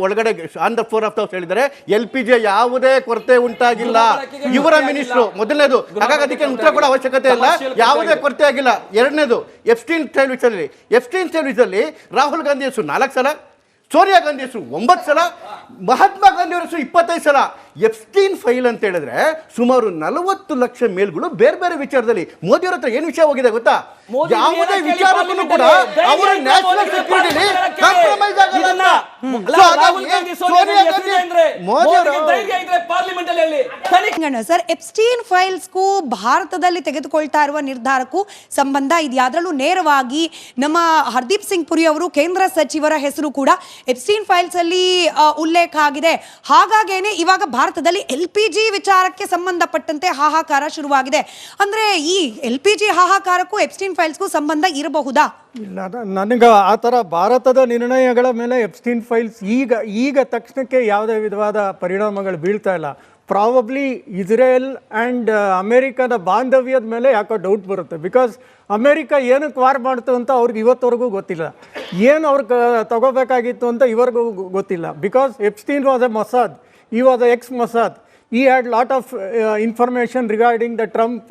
ಒಳಗಡೆ on the floor of the house ಹೇಳಿದ್ದಾರೆ LPG ಯಾವುದೇ ಕೊರತೆ ಉಂಟಾಗಿಲ್ಲ. ಇವರ ಮಿನಿಸ್ಟ್ರು ಮೊದಲನೇದು, ಹಾಗಾಗಿ ಅದಕ್ಕೆ ಉತ್ತರ ಕೊಡೋ ಅವಶ್ಯಕತೆ ಇಲ್ಲ, ಯಾವುದೇ ಕೊರತೆ ಆಗಿಲ್ಲ. ಎರಡನೇದು, ಎಫ್ಸ್ಟೀನ್ ಸೈಲ್ವಿಸಲ್ಲಿ ರಾಹುಲ್ ಗಾಂಧಿ ಹೆಸರು 4 ಸಲ, ಸೋನಿಯಾ ಗಾಂಧಿ ಹೆಸರು 9 ಸಲ, ಮಹಾತ್ಮ ಗಾಂಧಿ ಅವರ ಹೆಸರು 25 ಸಲ. ಎಫ್ಸ್ಟೀನ್ ಫೈಲ್ ಅಂತ ಹೇಳಿದ್ರೆ ಸುಮಾರು 40 ಲಕ್ಷ ಮೇಲ್ಗಳು ಬೇರೆ ಬೇರೆ ವಿಚಾರದಲ್ಲಿ. ಮೋದಿ ಅವರ ಹತ್ರ ಏನು ವಿಷಯ ಹೋಗಿದೆ ಗೊತ್ತಾ? ಯಾವುದೇ ವಿಚಾರಕ್ಕೂ ಕೂಡ ಅವರ ನ್ಯಾಷನಲ್ ಸೆಕ್ಯೂರಿಟಿಲಿ ಕಾಂಪ್ರಮೈಸ್ ಆಗಲ್ಲ. ಸರ್, ಎಪ್ಸ್ಟೀನ್ ಫೈಲ್ಸ್ಗೂ ಭಾರತದಲ್ಲಿ ತೆಗೆದುಕೊಳ್ತಾ ಇರುವ ನಿರ್ಧಾರಕ್ಕೂ ಸಂಬಂಧ ಇದೆಯಾ? ಅದರಲ್ಲೂ ನೇರವಾಗಿ ನಮ್ಮ ಹರ್ದೀಪ್ ಸಿಂಗ್ ಪುರಿ ಅವರು ಕೇಂದ್ರ ಸಚಿವರ ಹೆಸರು ಕೂಡ ಎಪ್ಸ್ಟೀನ್ ಫೈಲ್ಸ್ ಅಲ್ಲಿ ಉಲ್ಲೇಖ ಆಗಿದೆ. ಹಾಗಾಗೇನೆ ಇವಾಗ ಭಾರತದಲ್ಲಿ LPG ವಿಚಾರಕ್ಕೆ ಸಂಬಂಧಪಟ್ಟಂತೆ ಹಾಹಾಕಾರ ಶುರುವಾಗಿದೆ. ಅಂದ್ರೆ ಈ LPG ಹಾಹಾಕಾರಕ್ಕೂ ಎಪ್ಸ್ಟೀನ್ ಫೈಲ್ಸ್ಗೂ ಸಂಬಂಧ ಇರಬಹುದಾ? ಇಲ್ಲ, ನನಗೆ ಆ ಥರ ಭಾರತದ ನಿರ್ಣಯಗಳ ಮೇಲೆ ಎಪ್ಸ್ಟೀನ್ ಫೈಲ್ಸ್ ಈಗ ತಕ್ಷಣಕ್ಕೆ ಯಾವುದೇ ವಿಧವಾದ ಪರಿಣಾಮಗಳು ಬೀಳ್ತಾ ಇಲ್ಲ. ಪ್ರಾಬಬ್ಲಿ ಇಸ್ರೇಲ್ ಆ್ಯಂಡ್ ಅಮೇರಿಕದ ಬಾಂಧವ್ಯದ ಮೇಲೆ ಯಾಕೋ ಡೌಟ್ ಬರುತ್ತೆ. ಬಿಕಾಸ್ ಅಮೇರಿಕ ಏನಕ್ಕೆ ವಾರ್ ಮಾಡ್ತು ಅಂತ ಅವ್ರಿಗೆ ಇವತ್ತವರೆಗೂ ಗೊತ್ತಿಲ್ಲ, ಏನು ಅವ್ರಿಗೆ ತಗೋಬೇಕಾಗಿತ್ತು ಅಂತ ಇವರಿಗೂ ಗೊತ್ತಿಲ್ಲ. Because Epstein was A Mossad, he was an ex-Mossad. He had lot of information regarding the Trump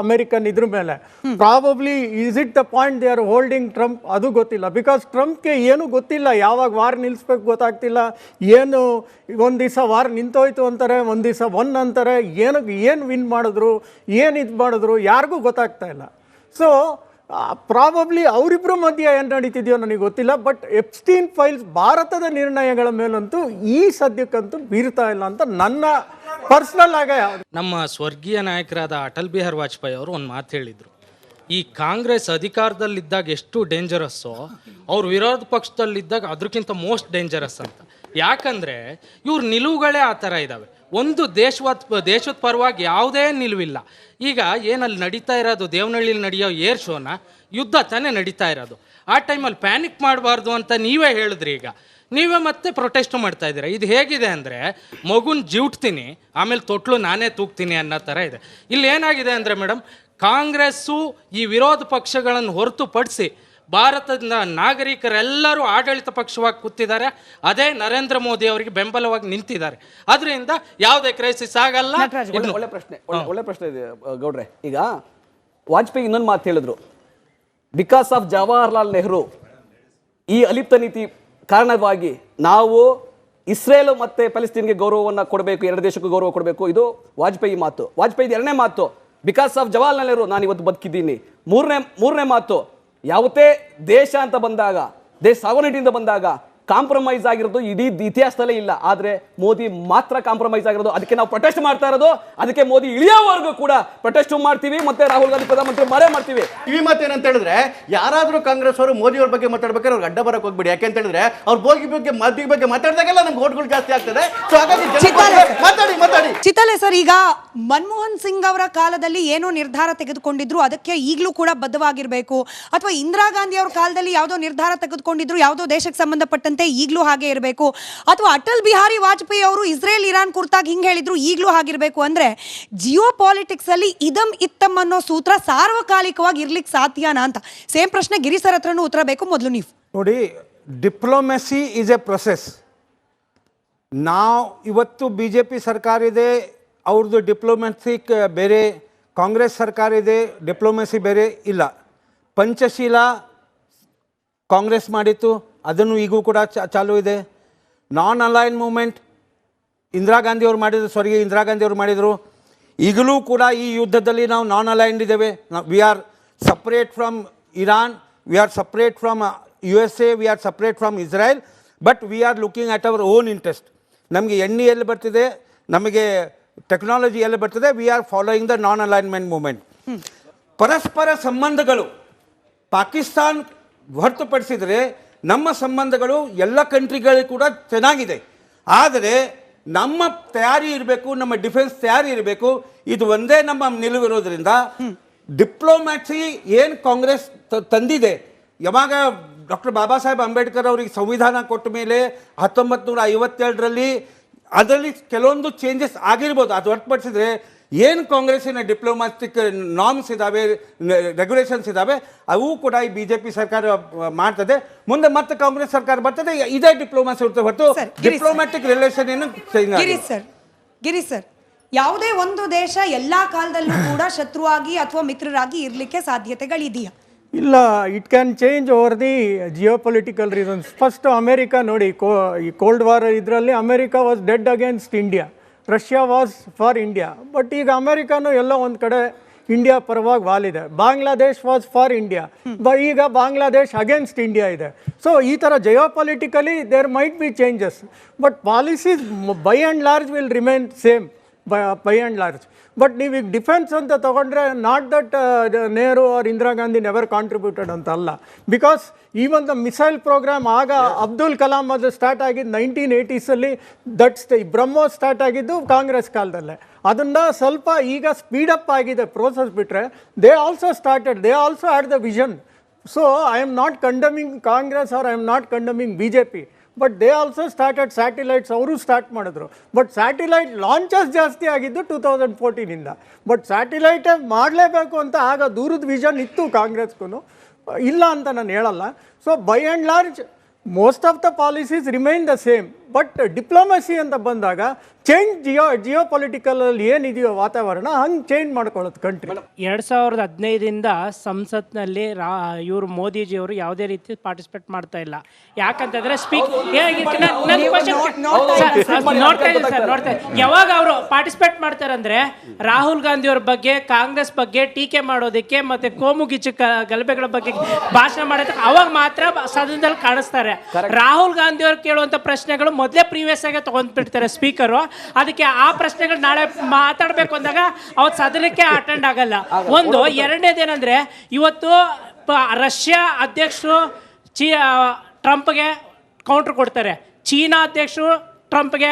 American ಇದ್ರ ಮೇಲೆ. Probably is it the point they are holding Trump? ಅದು ಗೊತ್ತಿಲ್ಲ. ಬಿಕಾಸ್ ಟ್ರಂಪ್ಗೆ ಏನು ಗೊತ್ತಿಲ್ಲ, ಯಾವಾಗ ವಾರ್ ನಿಲ್ಲಿಸ್ಬೇಕು ಗೊತ್ತಾಗ್ತಿಲ್ಲ. ಏನು ಒಂದು ದಿವಸ ವಾರ್ ನಿಂತೋಯ್ತು ಅಂತಾರೆ, ಒಂದು ದಿವಸ ಅಂತಾರೆ. ಏನು ವಿನ್ ಮಾಡಿದ್ರು, ಏನು ಇದು ಮಾಡಿದ್ರು ಯಾರಿಗೂ ಗೊತ್ತಾಗ್ತಾ ಇಲ್ಲ. ಸೊ ಪ್ರಾಬಬ್ಲಿ ಅವರಿಬ್ಬರ ಮಧ್ಯೆ ಏನು ನಡೀತಿದೆಯೋ ನನಗೆ ಗೊತ್ತಿಲ್ಲ. ಬಟ್ ಎಪ್ಸ್ಟೀನ್ ಫೈಲ್ಸ್ ಭಾರತದ ನಿರ್ಣಯಗಳ ಮೇಲಂತೂ ಈ ಸದ್ಯಕ್ಕಂತೂ ಬೀರ್ತಾ ಇಲ್ಲ ಅಂತ ನನ್ನ ಪರ್ಸನಲ್ ಆಗ. ನಮ್ಮ ಸ್ವರ್ಗೀಯ ನಾಯಕರಾದ ಅಟಲ್ ಬಿಹಾರಿ ವಾಜಪೇಯಿ ಅವರು ಒಂದು ಮಾತು ಹೇಳಿದರು, ಈ ಕಾಂಗ್ರೆಸ್ ಅಧಿಕಾರದಲ್ಲಿದ್ದಾಗ ಎಷ್ಟು ಡೇಂಜರಸ್ಸೋ ಅವ್ರು ವಿರೋಧ ಪಕ್ಷದಲ್ಲಿದ್ದಾಗ ಅದಕ್ಕಿಂತ ಮೋಸ್ಟ್ ಡೇಂಜರಸ್ ಅಂತ. ಯಾಕಂದರೆ ಇವ್ರ ನಿಲುವುಗಳೇ ಆ ಥರ ಇದ್ದಾವೆ. ಒಂದು ದೇಶದ ಪರವಾಗಿ ಯಾವುದೇ ನಿಲುವಿಲ್ಲ. ಈಗ ಏನಲ್ಲಿ ನಡೀತಾ ಇರೋದು, ದೇವನಹಳ್ಳಿಲಿ ನಡೆಯೋ ಏರ್ ಶೋನ ಯುದ್ಧ ತಾನೇ ನಡೀತಾ ಇರೋದು. ಆ ಟೈಮಲ್ಲಿ ಪ್ಯಾನಿಕ್ ಮಾಡಬಾರ್ದು ಅಂತ ನೀವೇ ಹೇಳಿದ್ರಿ. ಈಗ ನೀವೇ ಮತ್ತೆ ಪ್ರೊಟೆಸ್ಟ್ ಮಾಡ್ತಾ ಇದ್ದೀರಾ. ಇದು ಹೇಗಿದೆ ಅಂದರೆ ಮಗುನ ಜಿವ್ಟ್ತೀನಿ ಆಮೇಲೆ ತೊಟ್ಲು ನಾನೇ ತೂಗ್ತೀನಿ ಅನ್ನೋ ಥರ ಇದೆ. ಇಲ್ಲಿ ಏನಾಗಿದೆ ಅಂದರೆ ಮೇಡಮ್, ಕಾಂಗ್ರೆಸ್ಸು ಈ ವಿರೋಧ ಪಕ್ಷಗಳನ್ನು ಹೊರತುಪಡಿಸಿ ಭಾರತದ ನಾಗರಿಕರೆಲ್ಲರೂ ಆಡಳಿತ ಪಕ್ಷವಾಗಿ ಕೂತಿದ್ದಾರೆ. ಅದೇ ನರೇಂದ್ರ ಮೋದಿ ಅವರಿಗೆ ಬೆಂಬಲವಾಗಿ ನಿಂತಿದ್ದಾರೆ. ಅದರಿಂದ ಯಾವುದೇ ಕ್ರೈಸಿಸ್ ಆಗಲ್ಲ. ಒಳ್ಳೆ ಪ್ರಶ್ನೆ ಇದೆ ಗೌಡ್ರೆ. ಈಗ ವಾಜಪೇಯಿ ಇನ್ನೊಂದು ಮಾತು ಹೇಳಿದ್ರು, ಬಿಕಾಸ್ ಆಫ್ ಜವಾಹರ್ಲಾಲ್ ನೆಹರು ಈ ಅಲಿಪ್ತ ನೀತಿ ಕಾರಣವಾಗಿ ನಾವು ಇಸ್ರೇಲ್ ಮತ್ತೆ ಪ್ಯಾಲೆಸ್ಟೀನ್ಗೆ ಗೌರವವನ್ನು ಕೊಡಬೇಕು, ಎರಡು ದೇಶಕ್ಕೂ ಗೌರವ ಕೊಡಬೇಕು. ಇದು ವಾಜಪೇಯಿ ಮಾತು. ವಾಜಪೇಯಿ ಎರಡನೇ ಮಾತು, ಬಿಕಾಸ್ ಆಫ್ ಜವಾಹರ್ಲಾಲ್ ನೆಹರು ನಾನು ಇವತ್ತು ಬದುಕಿದ್ದೀನಿ. ಮೂರನೇ ಮಾತು, ಯಾವುದೇ ದೇಶ ಅಂತ ಬಂದಾಗ, ದೇಶ ಸಾವರ್ನಿಟಿಯಿಂದ ಬಂದಾಗ ಕಾಂಪ್ರಮೈಸ್ ಆಗಿರೋದು ಇಡೀ ಇತಿಹಾಸದಲ್ಲೇ ಇಲ್ಲ. ಆದರೆ ಮೋದಿ ಮಾತ್ರ ಕಾಂಪ್ರಮೈಸ್ ಆಗಿರೋದು. ಅದಕ್ಕೆ ನಾವು ಪ್ರೊಟೆಸ್ಟ್ ಮಾಡ್ತಾ ಇರೋದು. ಅದಕ್ಕೆ ಮೋದಿ ಇಳಿಯೋವರೆಗೂ ಕೂಡ ಪ್ರೊಟೆಸ್ಟ್ ಮಾಡ್ತೀವಿ, ಮತ್ತೆ ರಾಹುಲ್ ಗಾಂಧಿ ಪ್ರಧಾನಮಂತ್ರಿ ಮಾಡ್ತೀವಿ. ಈ ಮಾತೇನಂತ ಹೇಳಿದ್ರೆ, ಯಾರಾದ್ರೂ ಕಾಂಗ್ರೆಸ್ ಅವರು ಮೋದಿ ಅವ್ರ ಬಗ್ಗೆ ಮಾತಾಡ್ಬೇಕಾದ್ರೆ ಅವ್ರಿಗೆ ಅಡ್ಡ ಬರಕ್ ಹೋಗ್ಬಿಡಿ. ಯಾಕೆ ಅಂತ ಹೇಳಿದ್ರೆ ಅವ್ರ ಬಗ್ಗೆ ಮಾತಾಡಿದಾಗೆಲ್ಲ ನಮ್ಗೆ ಓಟ್ಗಳು ಜಾಸ್ತಿ ಆಗ್ತದೆ. ಸೊ ಹಾಗಾಗಿ ಮಾತಾಡಿ. ಚಿತ್ತಲೆ ಸರ್, ಈಗ ಮನಮೋಹನ್ ಸಿಂಗ್ ಅವರ ಕಾಲದಲ್ಲಿ ಏನೋ ನಿರ್ಧಾರ ತೆಗೆದುಕೊಂಡಿದ್ರು, ಅದಕ್ಕೆ ಈಗಲೂ ಕೂಡ ಬದ್ಧವಾಗಿರ್ಬೇಕು. ಅಥವಾ ಇಂದಿರಾ ಗಾಂಧಿ ಅವರ ಕಾಲದಲ್ಲಿ ಯಾವುದೋ ನಿರ್ಧಾರ ತೆಗೆದುಕೊಂಡಿದ್ರು, ಯಾವುದೋ ದೇಶಕ್ಕೆ ಸಂಬಂಧಪಟ್ಟಂತೆ ಈಗಲೂ ಹಾಗೆ ಇರಬೇಕು. ಅಥವಾ ಅಟಲ್ ಬಿಹಾರಿ ವಾಜಪೇಯಿ ಅವರು ಇಸ್ರೇಲ್ ಇರಾನ್ ಕುರಿತಾಗಿ ಹಿಂಗೆ ಹೇಳಿದ್ರು, ಈಗಲೂ ಹಾಗಿರ್ಬೇಕು. ಅಂದ್ರೆ ಜಿಯೋ ಪಾಲಿಟಿಕ್ಸ್ ಅಲ್ಲಿ ಇದಂ ಇತ್ತಂ ಅನ್ನೋ ಸೂತ್ರ ಸಾರ್ವಕಾಲಿಕವಾಗಿ ಇರ್ಲಿಕ್ಕೆ ಸಾಧ್ಯನಾ ಅಂತ ಸೇಮ್ ಪ್ರಶ್ನೆ ಗಿರಿ ಸರ್ ಹತ್ರನೂ ಉತ್ತರ ಬೇಕು. ಮೊದಲು ನೀವು ನೋಡಿ, ಡಿಪ್ಲೊಮೆಸಿ ಈಸ್ ಎ ಪ್ರೊಸೆಸ್. ಇವತ್ತು BJP ಸರ್ಕಾರ ಇದೆ, ಅವ್ರದ್ದು ಡಿಪ್ಲೊಮೆಸಿ ಬೇರೆ, ಕಾಂಗ್ರೆಸ್ ಸರ್ಕಾರ ಇದೆ, ಡಿಪ್ಲೊಮೆಸಿ ಬೇರೆ ಇಲ್ಲ. ಪಂಚಶೀಲ ಕಾಂಗ್ರೆಸ್ ಮಾಡಿತ್ತು, ಅದನ್ನು ಈಗೂ ಕೂಡ ಚಾಲೂ ಇದೆ. ನಾನ್ ಅಲೈನ್ ಮೂವ್ಮೆಂಟ್ ಇಂದಿರಾ ಗಾಂಧಿ ಅವರು ಮಾಡಿದರು. ಈಗಲೂ ಕೂಡ ಈ ಯುದ್ಧದಲ್ಲಿ ನಾವು ನಾನ್ ಅಲೈನ್ಡ್ ಇದ್ದೇವೆ. We are separate from Iran, we are separate from USA, we are separate from Israel, but we are looking at our own interest. ನಮಗೆ ಎಣ್ಣೆ ಎಲ್ಲಿ ಬರ್ತಿದೆ, ನಮಗೆ ಟೆಕ್ನಾಲಜಿ ಎಲ್ಲಿ ಬರ್ತದೆ, we are following the non alignment movement. ಪರಸ್ಪರ ಸಂಬಂಧಗಳು ಪಾಕಿಸ್ತಾನ್ ಹೊರತುಪಡಿಸಿದರೆ ನಮ್ಮ ಸಂಬಂಧಗಳು ಎಲ್ಲ ಕಂಟ್ರಿಗಳಿಗೂ ಕೂಡ ಚೆನ್ನಾಗಿದೆ. ಆದರೆ ನಮ್ಮ ತಯಾರಿ ಇರಬೇಕು, ನಮ್ಮ ಡಿಫೆನ್ಸ್ ತಯಾರಿ ಇರಬೇಕು. ಇದು ಒಂದೇ ನಮ್ಮ ನಿಲುವಿರೋದ್ರಿಂದ ಡಿಪ್ಲೊಮ್ಯಾಸಿ ಏನು ಕಾಂಗ್ರೆಸ್ ತಂದಿದೆ, ಯಾವಾಗ ಡಾಕ್ಟರ್ ಬಾಬಾ ಸಾಹೇಬ್ ಅಂಬೇಡ್ಕರ್ ಅವರಿಗೆ ಸಂವಿಧಾನ ಕೊಟ್ಟ ಮೇಲೆ 1957ರಲ್ಲಿ ಅದರಲ್ಲಿ ಕೆಲವೊಂದು ಚೇಂಜಸ್ ಆಗಿರ್ಬೋದು. ಅದು ಹೊರತುಪಡಿಸಿದ್ರೆ ಏನು ಕಾಂಗ್ರೆಸ್ಸಿನ ಡಿಪ್ಲೊಮ್ಯಾಟಿಕ್ ನಾರ್ಮ್ಸ್ ಇದ್ದಾವೆ, ರೆಗ್ಯುಲೇಷನ್ಸ್ ಇದ್ದಾವೆ, ಅವು ಕೂಡ ಈ BJP ಸರ್ಕಾರ ಮಾಡ್ತದೆ. ಮುಂದೆ ಮತ್ತೆ ಕಾಂಗ್ರೆಸ್ ಸರ್ಕಾರ ಬರ್ತದೆ, ಇದೇ ಡಿಪ್ಲೊಮ್ಯಾಸಿ ಇರ್ತದೆ ಹೊರತು ಸರ್, ಗಿರೀಶ್ ಡಿಪ್ಲೊಮ್ಯಾಟಿಕ್ ರಿಲೇಷನ್ ಏನು ಚೇಂಜ್ ಆಗಿಲ್ಲ. ಗಿರೀಶ್ ಸರ್, ಯಾವುದೇ ಒಂದು ದೇಶ ಎಲ್ಲಾ ಕಾಲದಲ್ಲೂ ಕೂಡ ಶತ್ರುವಾಗಿ ಅಥವಾ ಮಿತ್ರರಾಗಿ ಇರ್ಲಿಕ್ಕೆ ಸಾಧ್ಯತೆಗಳಿದೆಯಾ? ಇಲ್ಲ, it can change over the geopolitical reasons. First America ನೋಡಿ, ಈ ಕೋಲ್ಡ್ ವಾರ್ ಇದರಲ್ಲಿ America was dead against India, Russia was for India. But ಈಗ ಅಮೇರಿಕಾನು ಎಲ್ಲೋ ಒಂದು ಕಡೆ ಇಂಡಿಯಾ ಪರವಾಗಿ ವಾಲಿದೆ. ಬಾಂಗ್ಲಾದೇಶ್ ವಾಸ್ ಫಾರ್ ಇಂಡಿಯಾ, ಈಗ ಬಾಂಗ್ಲಾದೇಶ್ ಅಗೇನ್ಸ್ಟ್ ಇಂಡಿಯಾ ಇದೆ. ಸೊ ಈ ಥರ geopolitically there might be changes, but policies by and large will remain same by and large. But ನೀವು ಈಗ ಡಿಫೆನ್ಸ್ ಅಂತ ತೊಗೊಂಡ್ರೆ, not that Nehru or Indira Gandhi never contributed ಅಂತ ಅಲ್ಲ. Because even the missile programme ಆಗ ಅಬ್ದುಲ್ ಕಲಾಂ ಅದು ಸ್ಟಾರ್ಟ್ ಆಗಿದ್ದು 1980s, ದಟ್ಸ್ ಬ್ರಹ್ಮೋಸ್ ಸ್ಟಾರ್ಟ್ ಆಗಿದ್ದು ಕಾಂಗ್ರೆಸ್ ಕಾಲದಲ್ಲೇ. ಅದನ್ನು ಸ್ವಲ್ಪ ಈಗ ಸ್ಪೀಡಪ್ ಆಗಿದೆ ಪ್ರೋಸೆಸ್. ಬಿಟ್ಟರೆ they also started, they also had the vision. So I am not condemning Congress or I am not condemning BJP, but they also started satellites, ಅವರು ಸ್ಟಾರ್ಟ್ ಮಾಡಿದ್ರು. ಬಟ್ ಸ್ಯಾಟಿಲೈಟ್ ಲಾಂಚಸ್ ಜಾಸ್ತಿ ಆಗಿದ್ದು 2014ಇಂದ. ಬಟ್ ಸ್ಯಾಟಿಲೈಟೇ ಮಾಡಲೇಬೇಕು ಅಂತ ಆಗ ದೂರದ ವಿಷನ್ ಇತ್ತು ಕಾಂಗ್ರೆಸ್ಗೂ, ಇಲ್ಲ ಅಂತ ನಾನು ಹೇಳಲ್ಲ. So by and large most of the policies remain the same. But diplomacy ಅಂತ ಬಂದಾಗ ಚೇಂಜ್ ಜಿಯೋಪೊಲಿಟಿಕಲಲ್ಲಿ ಏನಿದೆಯೋ ವಾತಾವರಣ ಹಂಗೆ ಚೇಂಜ್ ಮಾಡ್ಕೊಳ್ಳೋದು ಕಂಟ್ರಿ. 2015ರಿಂದ ಸಂಸತ್ನಲ್ಲಿ ಇವರು ಮೋದಿಜಿಯವರು ಯಾವುದೇ ರೀತಿ ಪಾರ್ಟಿಸಿಪೇಟ್ ಮಾಡ್ತಾ ಇಲ್ಲ. ಯಾಕಂತಂದ್ರೆ ಯಾವಾಗ ಅವರು ಪಾರ್ಟಿಸಿಪೇಟ್ ಮಾಡ್ತಾರಂದ್ರೆ ರಾಹುಲ್ ಗಾಂಧಿ ಅವ್ರ ಬಗ್ಗೆ, ಕಾಂಗ್ರೆಸ್ ಬಗ್ಗೆ ಟೀಕೆ ಮಾಡೋದಕ್ಕೆ ಮತ್ತೆ ಕೋಮುಗಿಚ್ಚು ಗಲಭೆಗಳ ಬಗ್ಗೆ ಭಾಷಣ ಮಾಡೋದಕ್ಕೆ ಅವಾಗ ಮಾತ್ರ ಸದನದಲ್ಲಿ ಕಾಣಿಸ್ತಾರೆ. ರಾಹುಲ್ ಗಾಂಧಿ ಅವ್ರು ಕೇಳುವಂತ ಪ್ರಶ್ನೆಗಳು ಮೊದಲೇ ಪ್ರೀವಿಯಸ್ ಆಗಿ ತಗೊಂಡ್ಬಿಡ್ತಾರೆ ಸ್ಪೀಕರು. ಅದಕ್ಕೆ ಆ ಪ್ರಶ್ನೆಗಳು ನಾಳೆ ಮಾತಾಡಬೇಕು ಅಂದಾಗ ಅವತ್ತು ಸದನಕ್ಕೆ ಅಟೆಂಡ್ ಆಗಲ್ಲ. ಒಂದು ಎರಡನೇದೇನಂದ್ರೆ, ಇವತ್ತು ರಷ್ಯಾ ಅಧ್ಯಕ್ಷರು ಟ್ರಂಪ್ಗೆ ಕೌಂಟರ್ ಕೊಡ್ತಾರೆ, ಚೀನಾ ಅಧ್ಯಕ್ಷರು ಟ್ರಂಪ್ಗೆ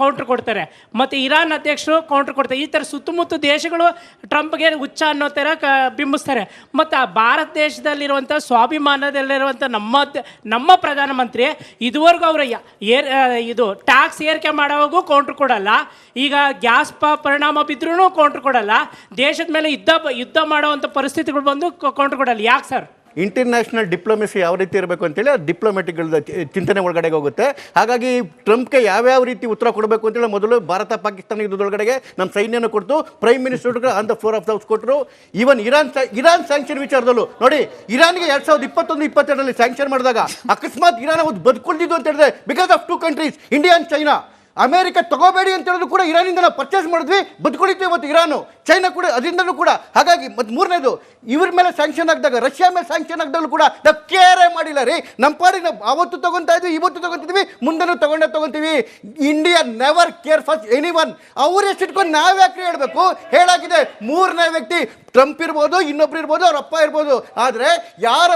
ಕೌಂಟರ್ ಕೊಡ್ತಾರೆ, ಮತ್ತು ಇರಾನ್ ಅಧ್ಯಕ್ಷರು ಕೌಂಟರ್ ಕೊಡ್ತಾರೆ. ಈ ಥರ ಸುತ್ತಮುತ್ತ ದೇಶಗಳು ಟ್ರಂಪ್ಗೆ ಹುಚ್ಚ ಅನ್ನೋ ಥರ ಬಿಂಬಿಸ್ತಾರೆ. ಮತ್ತು ಭಾರತ ದೇಶದಲ್ಲಿರುವಂಥ ಸ್ವಾಭಿಮಾನದಲ್ಲಿರುವಂಥ ನಮ್ಮ ಪ್ರಧಾನಮಂತ್ರಿ ಇದುವರೆಗೂ ಅವರು ಇದು ಟ್ಯಾಕ್ಸ್ ಏರಿಕೆ ಮಾಡೋವಾಗೂ ಕೌಂಟ್ರ್ ಕೊಡಲ್ಲ. ಈಗ ಗ್ಯಾಸ್ ಪರಿಣಾಮ ಬಿದ್ರೂ ಕೌಂಟ್ರ್ ಕೊಡಲ್ಲ. ದೇಶದ ಮೇಲೆ ಯುದ್ಧ ಮಾಡುವಂಥ ಪರಿಸ್ಥಿತಿಗಳು ಬಂದು ಕೌಂಟ್ರ್ ಕೊಡಲ್ಲ. ಯಾಕೆ ಸರ್? ಇಂಟರ್ನ್ಯಾಷನಲ್ ಡಿಪ್ಲೊಮೆಸಿ ಯಾವ ರೀತಿ ಇರಬೇಕು ಅಂತೇಳಿ ಅದು ಡಿಪ್ಲೊಮೆಟಿಕ್ಗಳ ಚಿಂತನೆ ಒಳಗಡೆಗೆ ಹೋಗುತ್ತೆ. ಹಾಗಾಗಿ ಟ್ರಂಪ್ಗೆ ಯಾವ್ಯಾವ ರೀತಿ ಉತ್ತರ ಕೊಡಬೇಕು ಅಂತೇಳಿ ಮೊದಲು ಭಾರತ ಪಾಕಿಸ್ತಾನ ಯುದ್ಧದೊಳಗಡೆಗೆ ನಮ್ಮ ಸೈನ್ಯನ ಕೊಡ್ತು, prime minister on the floor of the house ಕೊಟ್ಟರು. ಈವನ್ ಇರಾನ್ ಸ್ಯಾಂಕ್ಷನ್ ವಿಚಾರದಲ್ಲೂ ನೋಡಿ, ಇರಾನ್ಗೆ 2021-22ರಲ್ಲಿ ಸ್ಯಾಂಕ್ಷನ್ ಮಾಡಿದಾಗ ಅಕಸ್ಮಾತ್ ಇರಾನ್ ಅವತ್ತು ಬದುಕೊಂಡಿದ್ದು ಅಂತ ಹೇಳಿದ್ರೆ because of 2 countries, India and China. America ತಗೋಬೇಡಿ ಅಂತ ಹೇಳಿದ್ರು ಕೂಡ ಇರಾನಿಂದ ನಾವು ಪರ್ಚೇಸ್ ಮಾಡಿದ್ವಿ, ಬದುಕೊಂಡಿದ್ವಿ ಇವತ್ತು ಇರಾನು, ಚೈನಾ ಕೂಡ ಅದರಿಂದಲೂ ಕೂಡ. ಹಾಗಾಗಿ ಮತ್ತು ಮೂರನೇದು, ಇವ್ರ ಮೇಲೆ ಸ್ಯಾಂಕ್ಷನ್ ಆಗಿದಾಗ, ರಷ್ಯಾ ಮೇಲೆ ಸ್ಯಾಂಕ್ಷನ್ ಆಗಿದಾಗಲೂ ಕೂಡ ನಾವು ಕೇರೇ ಮಾಡಿಲ್ಲ ರೀ. ನಮ್ಮ ಪಾಡಿಗೆ ನಾವು ಅವತ್ತು ತೊಗೊತಾ ಇದ್ವಿ, ಇವತ್ತು ತೊಗೊತಿದ್ವಿ, ಮುಂದೆನೂ ತೊಗೊತೀವಿ. India never care for any one. ಅವ್ರು ಎಷ್ಟಿಟ್ಕೊಂಡು ನಾವ್ಯಾಕೆ ಹೇಳಬೇಕು? ಹೇಳಾಗಿದೆ ಮೂರನೇ ವ್ಯಕ್ತಿ ಟ್ರಂಪ್ ಇರ್ಬೋದು, ಇನ್ನೊಬ್ರು ಇರ್ಬೋದು, ಅವ್ರ ಅಪ್ಪ ಇರ್ಬೋದು. ಆದರೆ ಯಾರ